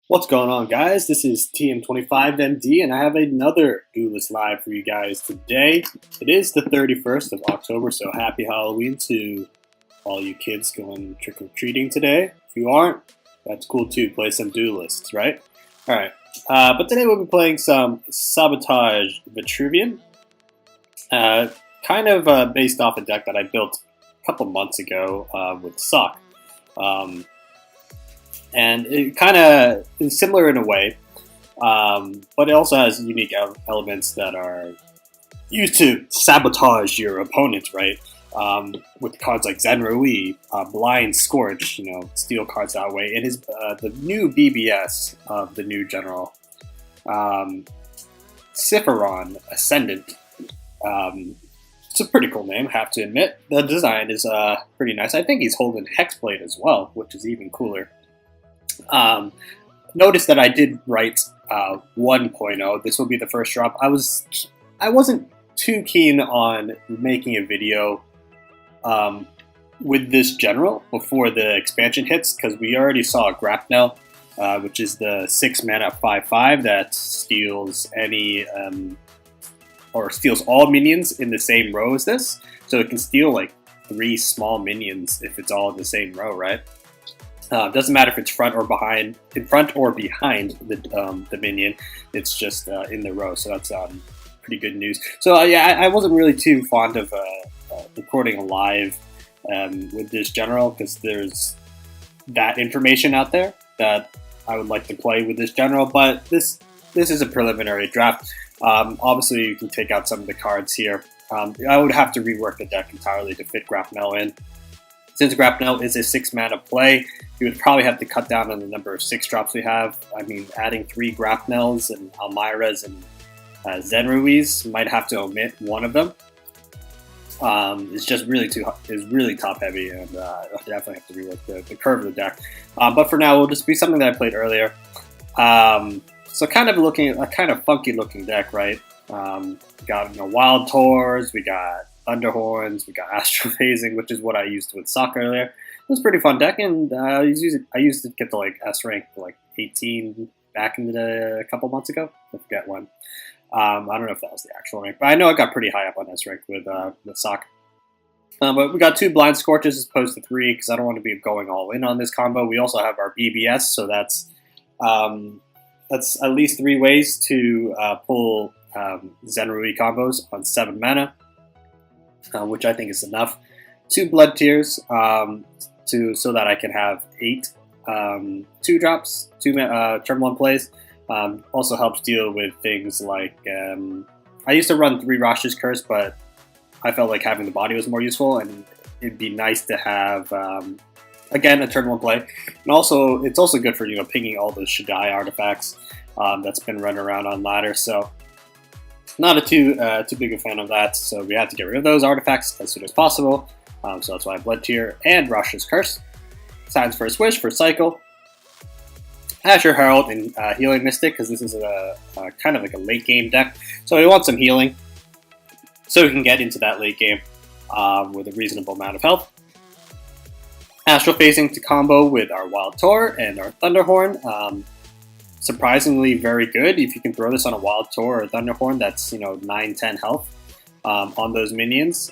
What's going on, guys? This is TM25MD, and I have another Duelyst live for you guys today. It is the 31st of October, so happy Halloween to all you kids going trick-or-treating today. If you aren't, that's cool too. Play some Duelysts, right? Alright, but today we'll be playing some Sabotage Vetruvian, based off a deck that I built a couple months ago with Sock. And it kind of is similar in a way, but it also has unique elements that are used to sabotage your opponent, right? With cards like Zenrui, Blind Scorch, steal cards that way, and his the new BBS of the new general, Ciphyron Ascendant. It's a pretty cool name, have to admit. The design is pretty nice. I think he's holding Hexblade as well, which is even cooler. Notice that I did write 1.0. This will be the first drop. I wasn't too keen on making a video with this general before the expansion hits, because we already saw Grapnel, which is the 6 mana 5/5 that steals any or steals all minions in the same row as this. So it can steal like 3 small minions if it's all in the same row, right? Doesn't matter if it's in front or behind the minion. It's just in the row, so that's pretty good news. So yeah, I wasn't really too fond of recording live with this general, because there's that information out there that I would like to play with this general. But this is a preliminary draft. Obviously, you can take out some of the cards here. I would have to rework the deck entirely to fit Grapnel in. Since Grapnel is a 6 mana play, you would probably have to cut down on the number of 6 drops we have. I mean, adding 3 Grapnels and Almiras and Zenruis, might have to omit one of them. It's just really top heavy, and I definitely have to rework the curve of the deck. But for now, it'll just be something that I played earlier. So kind of a kind of funky looking deck, right? We got Wild Tours, we got Thunderhorns, we got Astral Phasing, which is what I used with Sock earlier. It was a pretty fun deck, and I used it to get to like S rank like 18 back in a couple months ago. I forget when. I don't know if that was the actual rank, but I know I got pretty high up on S rank with Sock. But we got 2 Blind Scorches as opposed to 3, because I don't want to be going all in on this combo. We also have our BBS, so that's at least 3 ways to pull Zenrui combos on 7 mana. Which I think is enough. 2 Blood Tears so that I can have 8 2 drops, 2 turn 1 plays. Also helps deal with things like I used to run 3 Rash's Curse, but I felt like having the body was more useful, and it'd be nice to have again a turn 1 play. And also it's also good for pinging all those Shaddai artifacts that's been running around on ladder. So not too big a fan of that, so we have to get rid of those artifacts as soon as possible. So that's why I Blood Tear and Rash's Curse. Signs First Wish for Cycle. Azure Herald and Healing Mystic, because this is a kind of like a late game deck. So we want some healing, so we can get into that late game with a reasonable amount of health. Astral Phasing to combo with our Wild Tour and our Thunderhorn. Surprisingly very good if you can throw this on a Wild Tour or Thunderhorn that's 9-10 health on those minions.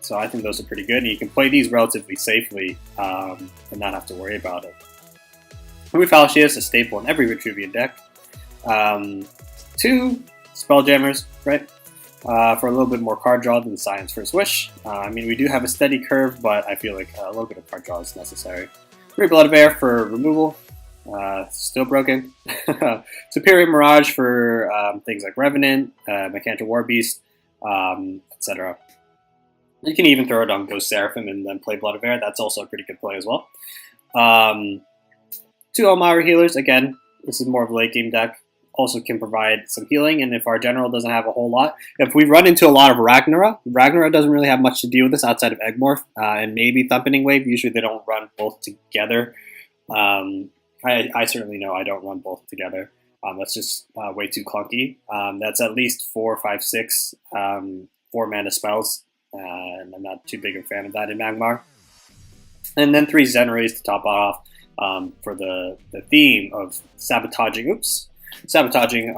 So I think those are pretty good, and you can play these relatively safely and not have to worry about it. Ruby Fallacy is a staple in every Vetruvian deck. 2 Spelljammers, right? For a little bit more card draw than Science First Wish. I mean, we do have a steady curve, but I feel like a little bit of card draw is necessary. 3 Blood of Air for removal. Still broken. Superior Mirage for things like Revenant, Mechanical Warbeast, etc. You can even throw it on Ghost Seraphim and then play Blood of Air. That's also a pretty good play as well. 2 Elmira Healers. Again, this is more of a late game deck. Also can provide some healing, and if our general doesn't have a whole lot, if we run into a lot of Ragnarok doesn't really have much to deal with this outside of Egmorph and maybe Thumpening Wave. Usually they don't run both together. I certainly know I don't run both together. That's just way too clunky. That's at least 4, 5, 6 4 mana spells, and I'm not too big a fan of that in Magmar. And then 3 Zenrays to top it off. for the theme of sabotaging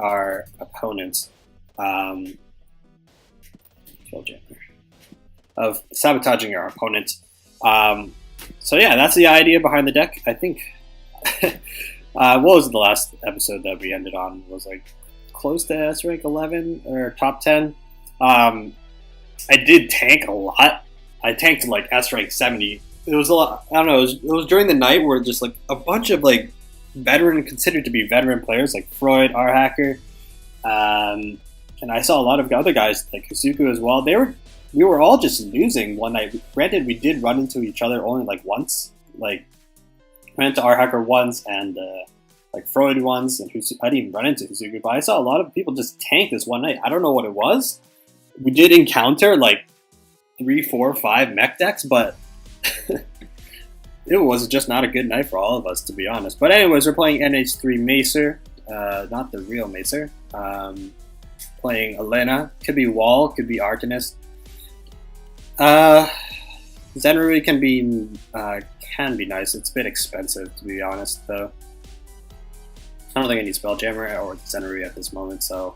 our opponents. Of sabotaging our opponents. So yeah, that's the idea behind the deck. I think. What was the last episode that we ended on? It was like close to S rank 11 or top 10. I did tank a lot. I tanked to like S rank 70. It was a lot. I don't know. It was during the night where just like a bunch of like considered to be veteran players like Freud, R Hacker, and I saw a lot of other guys like Hisuku as well. We were all just losing one night. Granted, we did run into each other only like once. Like, ran into R Hacker once and like Freud once, and I didn't even run into Hisuku, but I saw a lot of people just tank this one night. I don't know what it was. We did encounter like 3, 4, 5 mech decks, but it was just not a good night for all of us, to be honest. But anyways, we're playing NH3 Macer, not the real Macer. Playing Elena, could be Wall, could be Arcanist. Zenrui can be nice. It's a bit expensive, to be honest, though. I don't think I need Spelljammer or Zenrui at this moment, so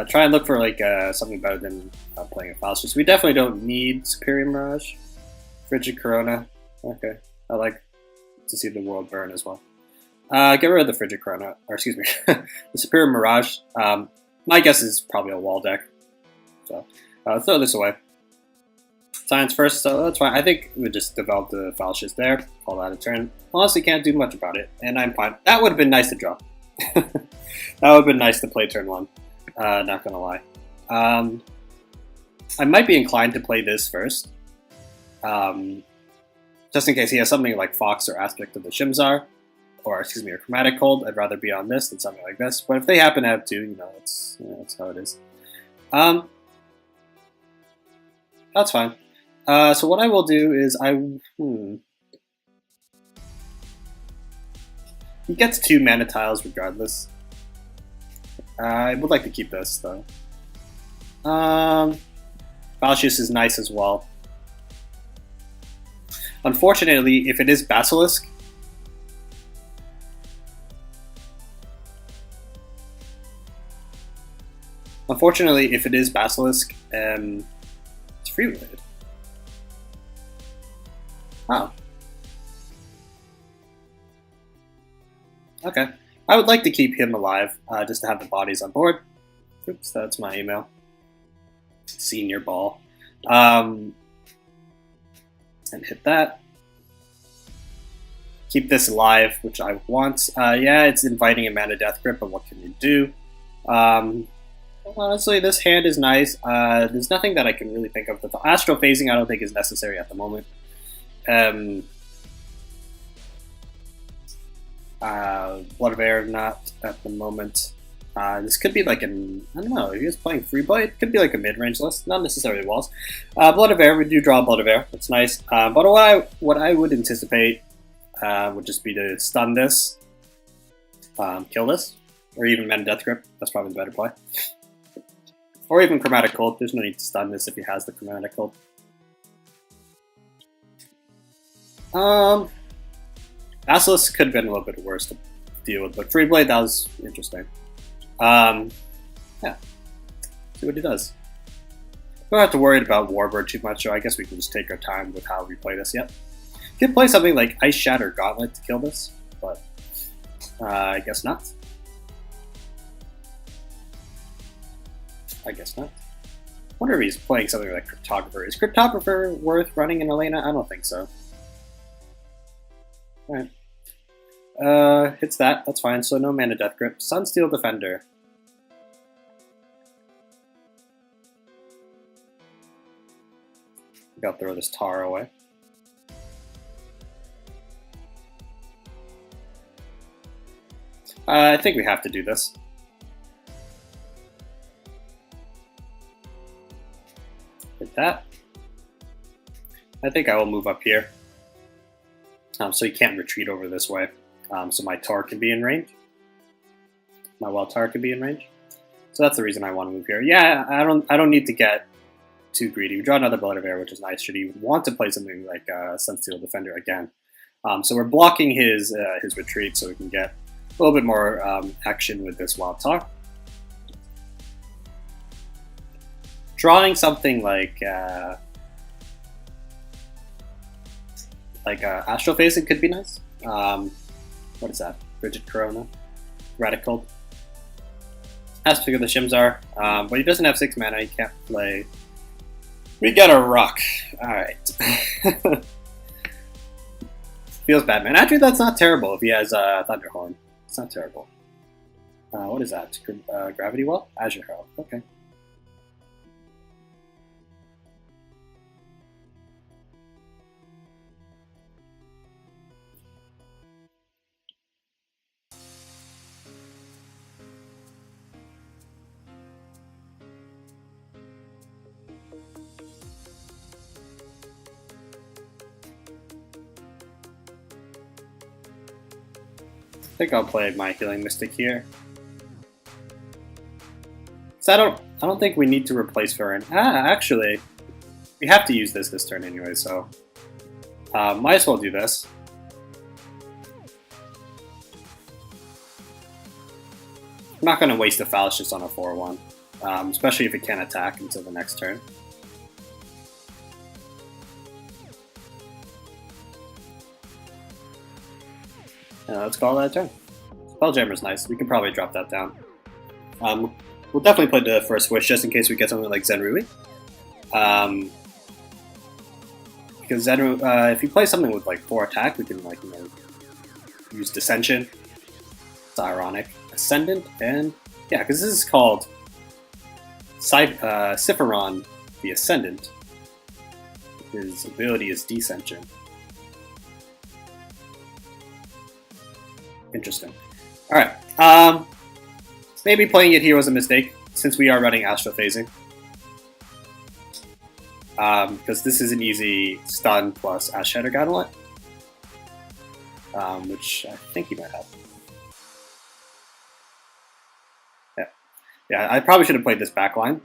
try and look for like something better than playing a Faustus. We definitely don't need Superior Mirage. Frigid Corona. Okay, I like to see the world burn as well. Get rid of the Frigid Corona, or excuse me, the Superior Mirage. My guess is probably a wall deck, so throw this away. Science first, so that's fine. I think we just developed the Faustus there, call that a turn. Honestly, can't do much about it, and I'm fine. That would have been nice to draw. That would have been nice to play turn 1. Not gonna lie. I might be inclined to play this first. Just in case he has something like Fox or Aspect of the Shimzar, or excuse me, or Chromatic Cold. I'd rather be on this than something like this. But if they happen to have 2, that's how it is. That's fine. So what I will do is he gets 2 mana tiles regardless. I would like to keep this though. Faustus is nice as well. Unfortunately, if it is Basilisk, it's free related. Oh. Okay. I would like to keep him alive, just to have the bodies on board. Oops, that's my email. Senior ball. And hit that. Keep this alive, which I want. Yeah, it's inviting a mana death grip, but what can you do? Honestly, this hand is nice. There's nothing that I can really think of. The Astral Phasing I don't think is necessary at the moment. Blood of Air, not at the moment. This could be like I don't know, if he was playing Freeboy, it could be like a mid-range list, not necessarily walls. Blood of Air, we do draw Blood of Air, that's nice. But what I would anticipate would just be to stun this, kill this, or even Mana Death Grip, that's probably the better play. Or even Chromatic Cold, there's no need to stun this if he has the Chromatic Cold. Basilisk could have been a little bit worse to deal with, but Free Blade, that was interesting. Yeah, see what he does. We don't have to worry about Warbird too much, so I guess we can just take our time with how we play this yet. Could play something like Ice Shatter Gauntlet to kill this, but I guess not. I wonder if he's playing something like Cryptographer. Is Cryptographer worth running in Elena? I don't think so. Alright. Hits that, that's fine, so no Mana Death Grip. Sunsteel Defender. Maybe I'll throw this Tar away. I think we have to do this. Hit that. I think I will move up here. So you can't retreat over this way. So my Tar can be in range. My Wild Tar can be in range. So that's the reason I want to move here. Yeah, I don't need to get too greedy. We draw another Blood of Air, which is nice. Should he want to play something like Sunsteel Defender again? So we're blocking his retreat so we can get a little bit more action with this Wild Talk. Drawing something like Astral Phasing could be nice. What is that? Rigid Corona? Radical. Has to figure the shims are, but he doesn't have 6 mana, he can't play. We got a rock. Alright. Feels bad, man. Actually, that's not terrible if he has Thunderhorn. It's not terrible. What is that? Gravity Well? Azure Herald. Okay. I think I'll play my Healing Mystic here. So I don't think we need to replace Farron. Actually, we have to use this turn anyway, so might as well do this. I'm not going to waste a Phallus just on a 4-1, especially if it can't attack until the next turn. Let's call that a turn. Spelljammer's nice. We can probably drop that down. We'll definitely play the first wish just in case we get something like Zenrui. Because Zenrui, if you play something with like 4 attack, we can use Dissension. It's ironic. Ascendant and yeah, because this is called Ciphyron, the Ascendant. His ability is Descension. Interesting. Alright. Maybe playing it here was a mistake, since we are running Astral Phasing. Because this is an easy stun plus Ash Shatter Gauntlet. Which I think he might have. Yeah, I probably should have played this backline.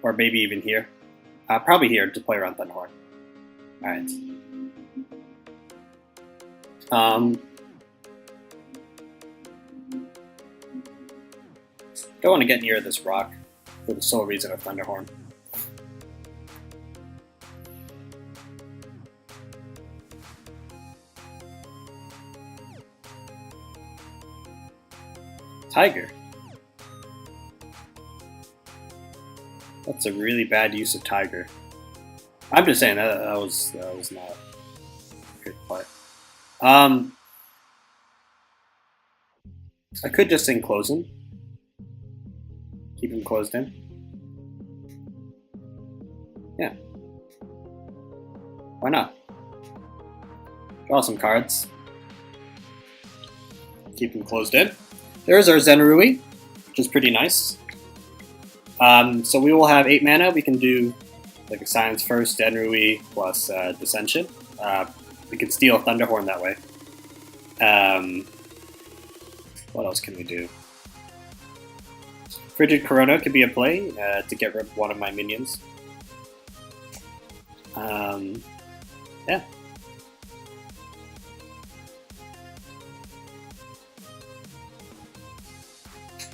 Or maybe even here. Probably here to play around Thunderhorn. Alright. Don't want to get near this rock for the sole reason of Thunderhorn. Tiger. That's a really bad use of Tiger. I'm just saying that was not a good play. I could just enclose him. Keep him closed in. Yeah. Why not? Draw some cards. Keep him closed in. There's our Zenrui, which is pretty nice. So we will have 8 mana. We can do like a Science first, Zenrui plus Dissension. We can steal Thunderhorn that way. What else can we do? Frigid Corona could be a play to get rid of one of my minions. Yeah.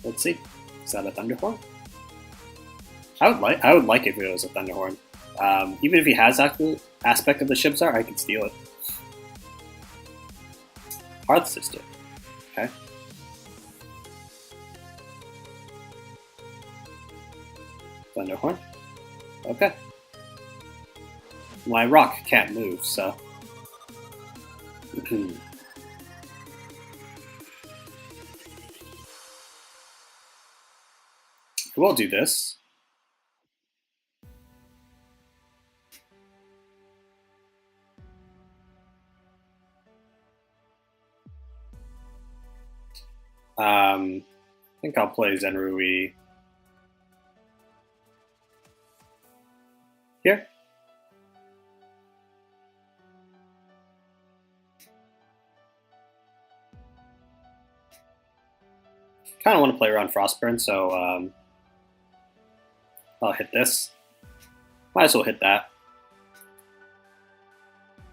Let's see. Is that a Thunderhorn? I would like if it was a Thunderhorn. Even if he has aspect of the Shibzar, I could steal it. Hearth Sister. Okay. Thunderhorn. Okay. My rock can't move, so. We'll do this. I think I'll play Zenrui here. Kind of want to play around Frostburn, so I'll hit this. Might as well hit that.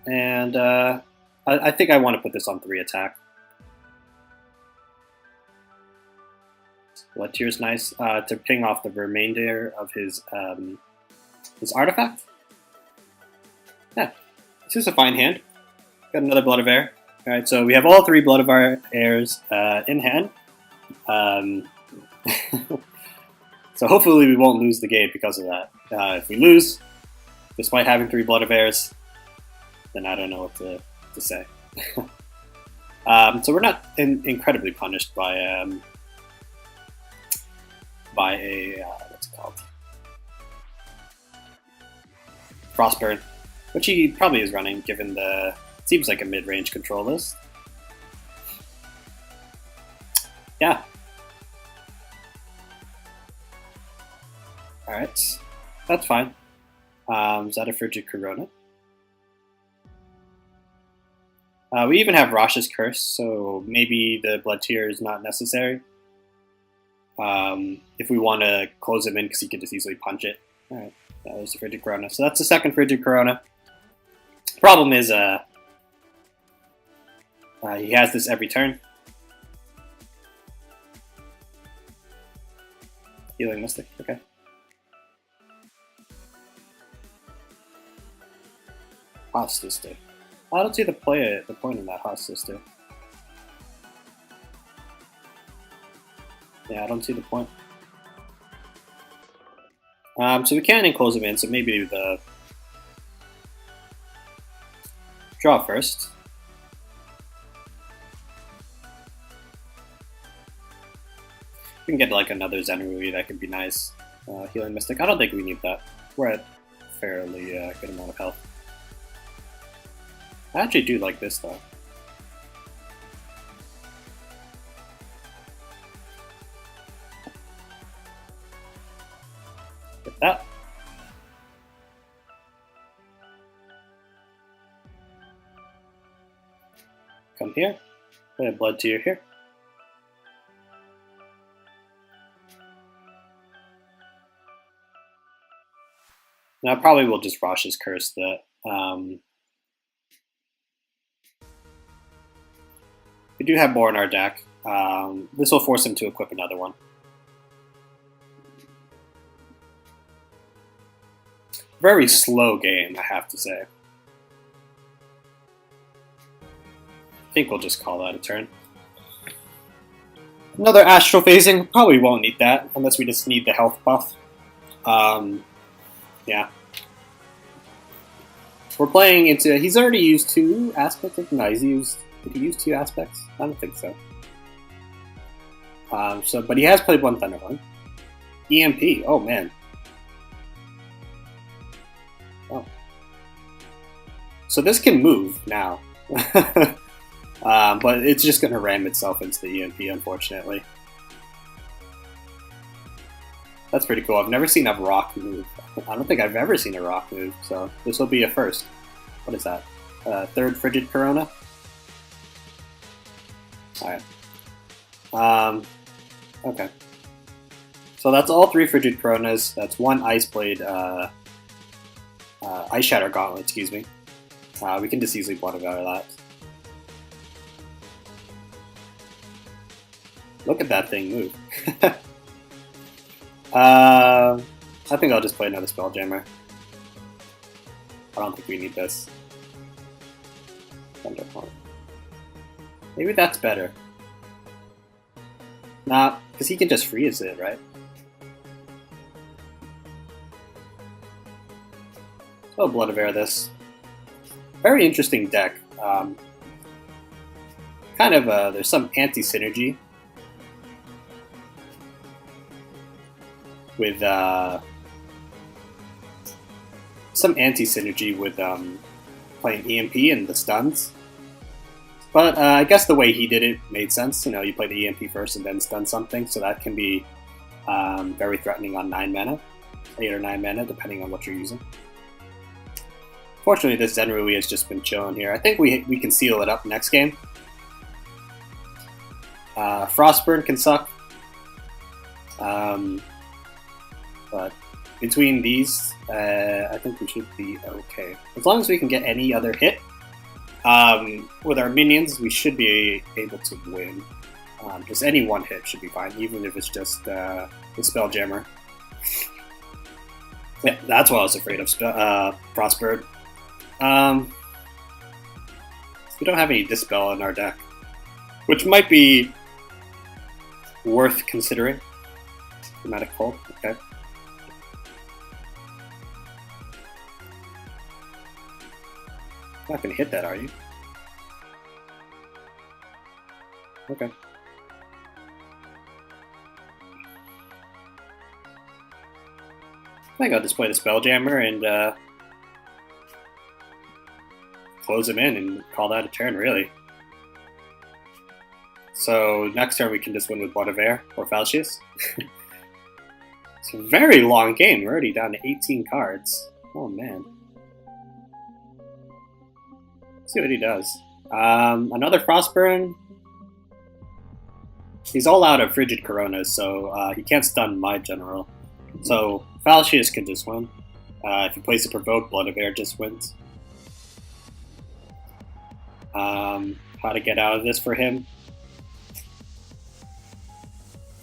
And I think I want to put this on 3 attack. Blood Tear is nice to ping off the remainder of his artifact. Yeah, this is a fine hand. Got another Blood of Air. All right, so we have all 3 Blood of Airs in hand. So hopefully we won't lose the game because of that. If we lose, despite having 3 Blood of Airs, then I don't know what to say. So we're not incredibly punished by a what's it called? Frostburn, which he probably is running given the seems like a mid-range control list. Yeah. Alright. That's fine. Is that a Frigid Corona? We even have Rosh's Curse, so maybe the Blood Tear is not necessary. If we want to close him in, because he can just easily punch it. Alright, there's the Frigid Corona. So that's the second Frigid Corona. Problem is, he has this every turn. Healing Mystic, okay. Host Sister. I don't see the point in that Host Sister. Yeah, I don't see the point. So we can enclose him in, so maybe the draw first. We can get like another Zenrui, that could be nice. Healing Mystic, I don't think we need that. We're at fairly good amount of health. I actually do like this though. Get that. Come here. Put a Blood Tear here. Now probably we'll just Rosh's Curse that. We do have more in our deck. This will force him to equip another one. Very slow game, I have to say. I think we'll just call that a turn. Another Astral Phasing. Probably won't need that, unless we just need the health buff. Yeah. We're playing into... He's already used 2 aspects of... No, he's used... Did he use 2 aspects? I don't think so. But he has played 1 Thunderhorn. EMP. Oh, man. Oh. So this can move now. But it's just going to ram itself into the EMP, unfortunately. That's pretty cool. I've never seen a rock move. I don't think I've ever seen a rock move, so this will be a first. What is that? 3rd Frigid Corona? Alright. Okay. So that's all 3 Frigid Coronas. That's 1 Ice Blade, Ice Shatter Gauntlet, excuse me. We can just easily blood out of that. Look at that thing move. I think I'll just play another Spelljammer. I don't think we need this. Thunderhorn. Maybe that's better. Nah, because he can just freeze it, right? Oh, Blood of Air this. Very interesting deck. Kind of, there's some anti-synergy with playing EMP and the stuns. But I guess the way he did it made sense. You know, you play the EMP first and then stun something, so that can be very threatening on 9 mana, 8 or 9 mana, depending on what you're using. Fortunately, this Zenrui has just been chilling here. I think we can seal it up next game. Frostburn can suck. But between these, I think we should be okay. As long as we can get any other hit, With our minions, we should be able to win. Just any one hit should be fine, even if it's just the Spelljammer. Yeah, that's what I was afraid of, Frostbird. We don't have any Dispel in our deck, which might be worth considering. Chromatic Cold, okay. Not gonna hit that, are you? Okay. I think I'll display the Spelljammer and close him in and call that a turn, really. So next turn we can just win with Blood of Air or Falchius. It's a very long game. We're already down to 18 cards. Oh man. Let's see what he does. Another Frostburn. He's all out of Frigid Coronas, so he can't stun my general. So Falchius can just win. If he plays a Provoke, Blood of Air just wins. How to get out of this for him?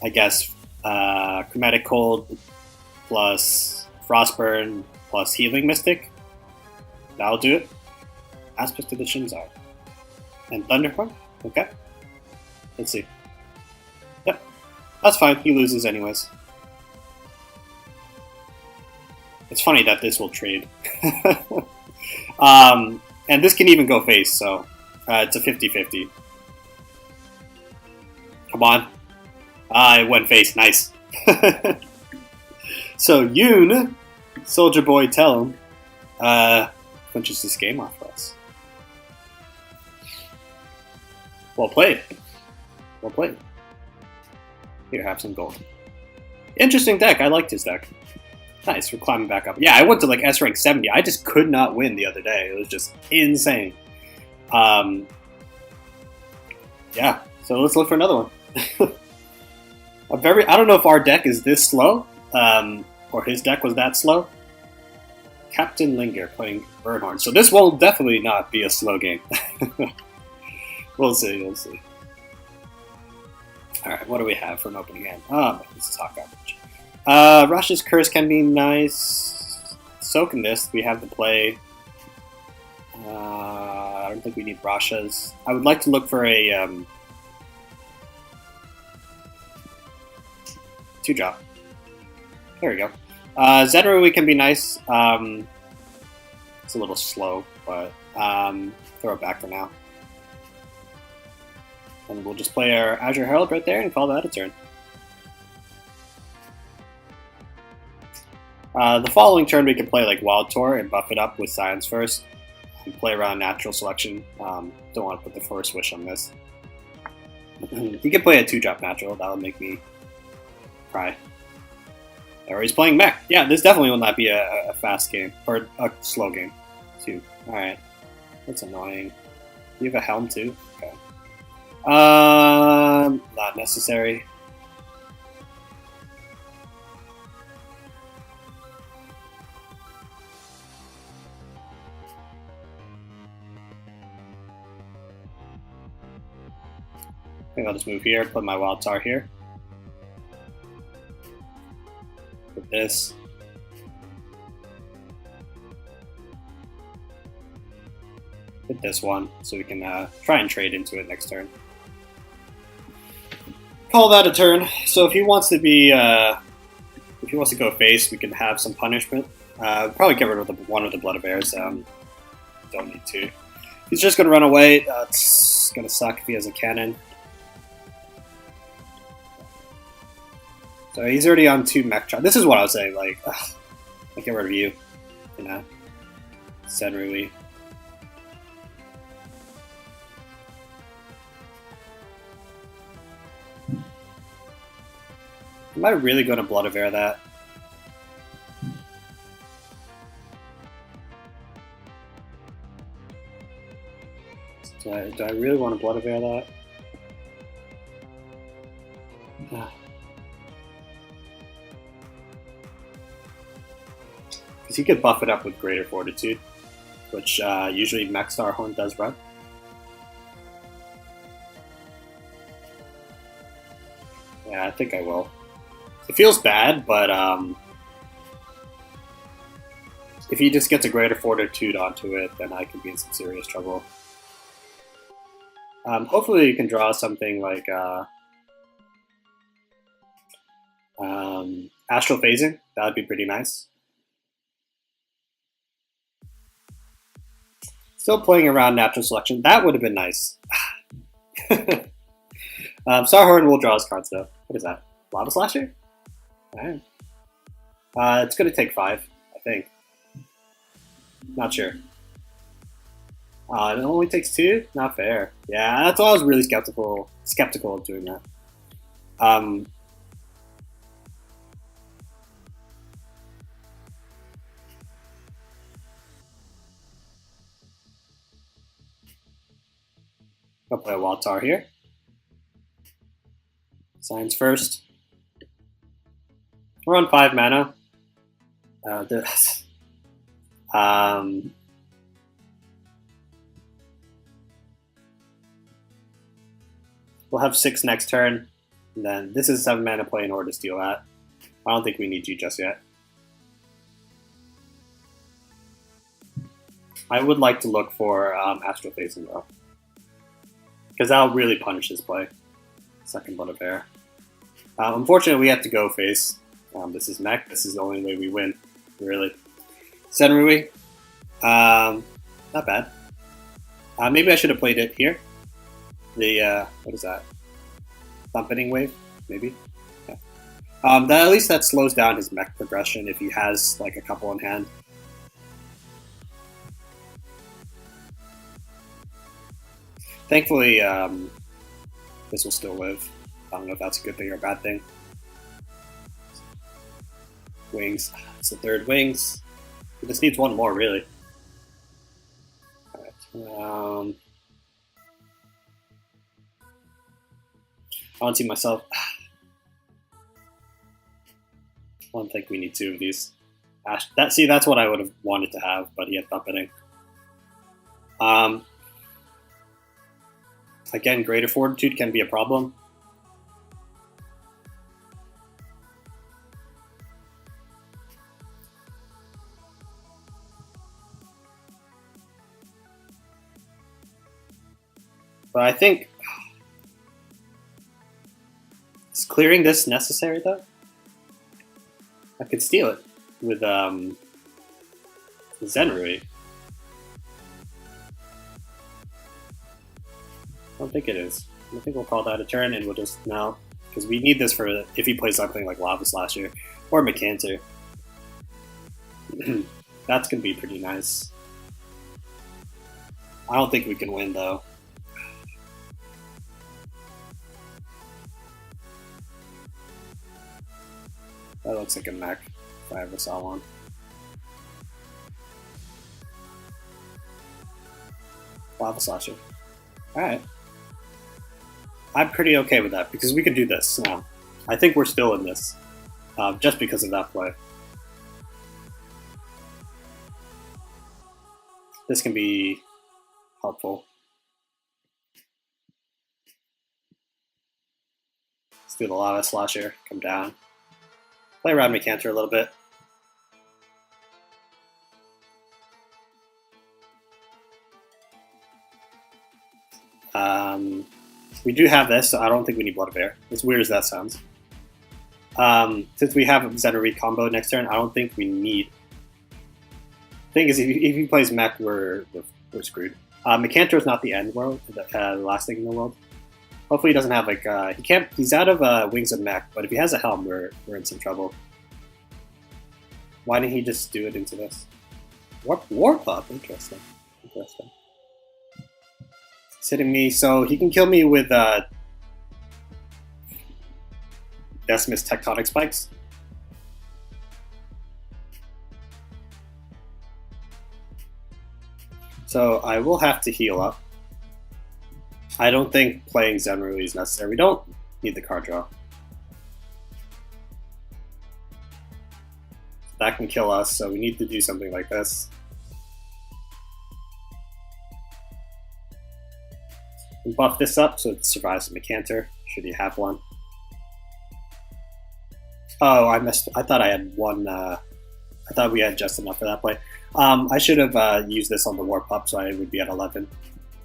I guess Chromatic Cold plus Frostburn plus Healing Mystic. That'll do it. Aspect of the Shinzar. And Thunderhorn? Okay. Let's see. Yep. That's fine. He loses anyways. It's funny that this will trade. And this can even go face, so it's a 50-50. Come on. It went face. Nice. So Yoon, Soldier Boy, tell him, clinches this game off for us. Well played. Well played. Here, have some gold. Interesting deck. I liked his deck. Nice, we're climbing back up. Yeah, I went to like S rank 70. I just could not win the other day. It was just insane. Yeah, so let's look for another one. I don't know if our deck is this slow, or his deck was that slow. Captain Linger playing Bernhorn. So this will definitely not be a slow game. We'll see, we'll see. Alright, what do we have for an opening hand? This is hot garbage. Rush's Curse can be nice. So can this. We have to play. I don't think we need Rasha's. I would like to look for a 2-drop. There we go. Zenrui can be nice. It's a little slow, but throw it back for now. And we'll just play our Azure Herald right there and call that a turn. The following turn we can play like Wild Tour and buff it up with Science first. And play around Natural Selection. Don't want to put the Force Wish on this. He can play a 2-drop Natural. That'll make me cry. Or he's playing Mech. Yeah, this definitely will not be a fast game. Or a slow game, too. Alright. That's annoying. Do you have a Helm, too? Okay. Not necessary. I think I'll just move here, put my Wild Tar here. Put this. Put this one, so we can try and trade into it next turn. Call that a turn. So if he wants to be, if he wants to go face, we can have some punishment. Probably get rid of one of the Blood of Airs. Don't need to. He's just gonna run away. It's gonna suck if he has a cannon. So he's already on 2 mech charge. This is what I was saying, like, I'll get rid of you. You know? Zenrui. Am I really going to Blood of Air that? Do I really want to Blood of Air that? Because he could buff it up with Greater Fortitude. which usually Mech Starhorn does run. Yeah, I think I will. It feels bad, but if he just gets a greater fortitude onto it, then I could be in some serious trouble. Hopefully you can draw something like Astral Phasing. That would be pretty nice. Still playing around natural selection. That would have been nice. Starhorn will draw his cards though. What is that? Lava Slasher? Alright. It's going to take 5, I think. Not sure. It only takes 2? Not fair. Yeah, that's why I was really skeptical of doing that. I'll play a Wild Tar here. Signs first. We're on 5 mana. We'll have 6 next turn. And then this is 7 mana play in order to steal that. I don't think we need you just yet. I would like to look for Astral Phasing though, because that'll really punish his play. Second Blood of Air. Unfortunately, we have to go face. This is Mech. This is the only way we win, really. Zenrui. Not bad. Maybe I should have played it here. The, what is that? Thumpening Wave, maybe? Yeah. At least that slows down his Mech progression if he has, like, a couple in hand. Thankfully, this will still live. I don't know if that's a good thing or a bad thing. Wings. It's the 3rd Wings. He just needs 1 more, really. Alright. I don't see myself. I don't think we need 2 of these. That's what I would have wanted to have, but he had Thumpening. Again, Greater Fortitude can be a problem. But I think, is clearing this necessary though? I could steal it with Zenrui. I don't think it is. I think we'll call that a turn and we'll just now, because we need this for if he plays something like Lava Slasher or Mecanter. That's going to be pretty nice. I don't think we can win though. That looks like a mech if I ever saw one. Lava Slasher. Alright. I'm pretty okay with that because we can do this now. I think we're still in this just because of that play. This can be helpful. Let's do the Lava Slasher. Come down. Play around Mecanter a little bit. We do have this, so I don't think we need Blood of Air. As weird as that sounds. Since we have a Zenrui combo next turn, I don't think we need. Thing is, if he plays Mech, we're screwed. Mecanter is not the end world, the last thing in the world. Hopefully, he doesn't have like he can't. He's out of Wings of Mech, but if he has a Helm, we're in some trouble. Why didn't he just do it into this? Warp up. Interesting. Interesting. He's hitting me, so he can kill me with Decimus Tectonic Spikes. So I will have to heal up. I don't think playing Zenrui is necessary. We don't need the card draw. That can kill us, so we need to do something like this. And buff this up so it survives the Mecanter, should you have one. Oh, I missed. I thought I had one. I thought we had just enough for that play. I should have used this on the Warp Up, so I would be at 11.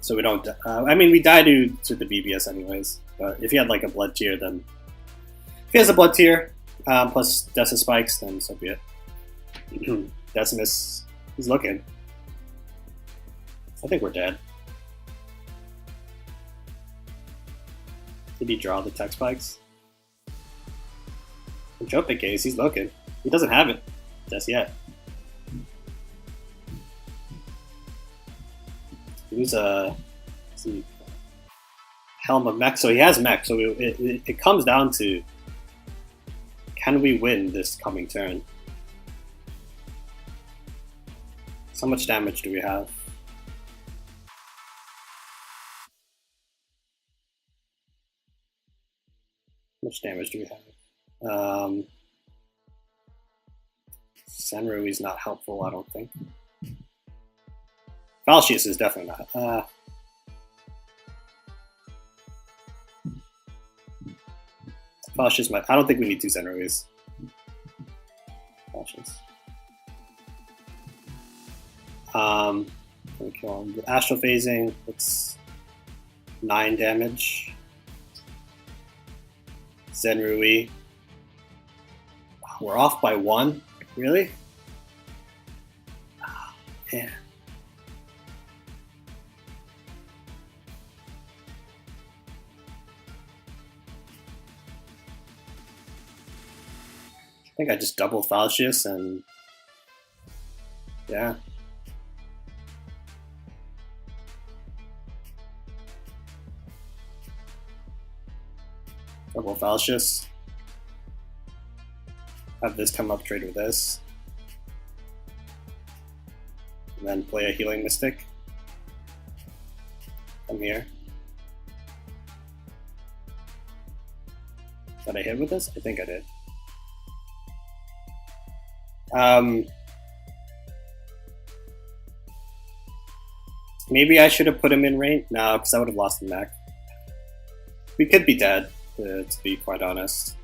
So we don't. I mean, we die to the BBS anyways. But if he had like a Blood Tier, then if he has a Blood Tier plus Dessa Spikes, then so be it. Decimus, he's looking. I think we're dead. Did he draw the Tech Spikes? Jump it, case. He's looking. He doesn't have it just yet. Use a Helm of Mech. So he has Mech. So it comes down to, can we win this coming turn? So much damage do we have? How much damage do we have? Senru is not helpful, I don't think. Falchius is definitely not. Falchius might. I don't think we need two Senruis. Falchius. Let me kill him. With Astral Phasing, it's 9 damage. Zenrui. We're off by 1? Really? Oh, man. I think I just double Falchius and yeah. Double Falchius. Have this come up, trade with this. And then play a Healing Mystic. Come here. Did I hit with this? I think I did. Maybe I should have put him in range. No, because I would have lost the mech. We could be dead, to be quite honest.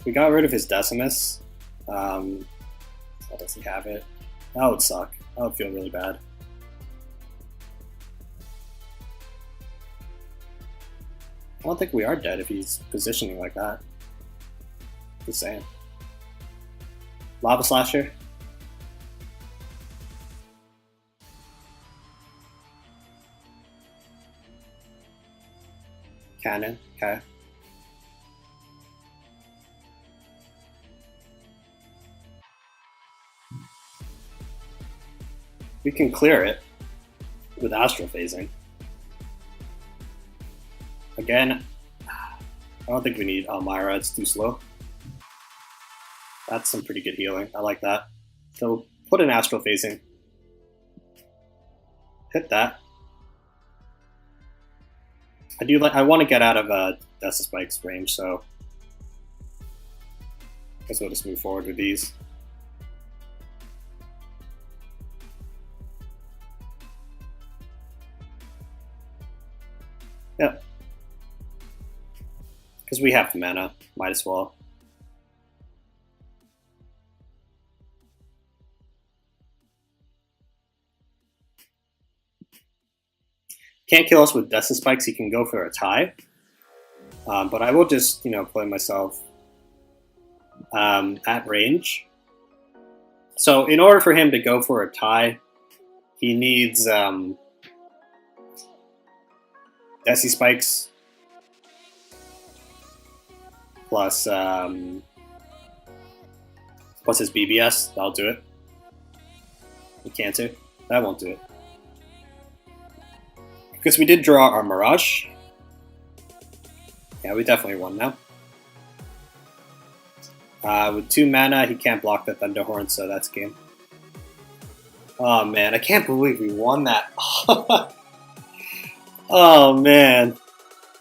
We got rid of his Decimus. How does he have it? That would suck. That would feel really bad. I don't think we are dead if he's positioning like that. Just saying. Lava Slasher. Cannon, okay. We can clear it with Astral Phasing. Again, I don't think we need Elmira, it's too slow. That's some pretty good healing, I like that. So put an Astral Phasing. Hit that. I want to get out of Dessa Spike's range, so I guess we'll just move forward with these. Yep. Because we have the mana, might as well. Can't kill us with Dessa Spikes, he can go for a tie. But I will just, play myself at range. So in order for him to go for a tie, he needs Dessa Spikes plus his BBS. That'll do it. The Cancer. That won't do it. Because we did draw our Mirage. Yeah, we definitely won now. With 2 mana, he can't block the Thunderhorn, so that's game. Oh man, I can't believe we won that. Oh man.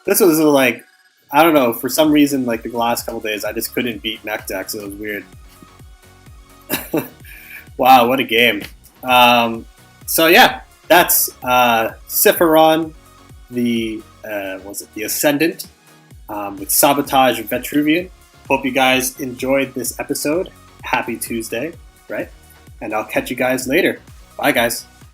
This was like, I don't know, for some reason, like the last couple days, I just couldn't beat mech decks. It was weird. Wow, what a game. So yeah. that's Ciphyron, the Ascendant, with Sabotage Vetruvian. Hope you guys enjoyed this episode. Happy Tuesday, right? And I'll catch you guys later. Bye, guys.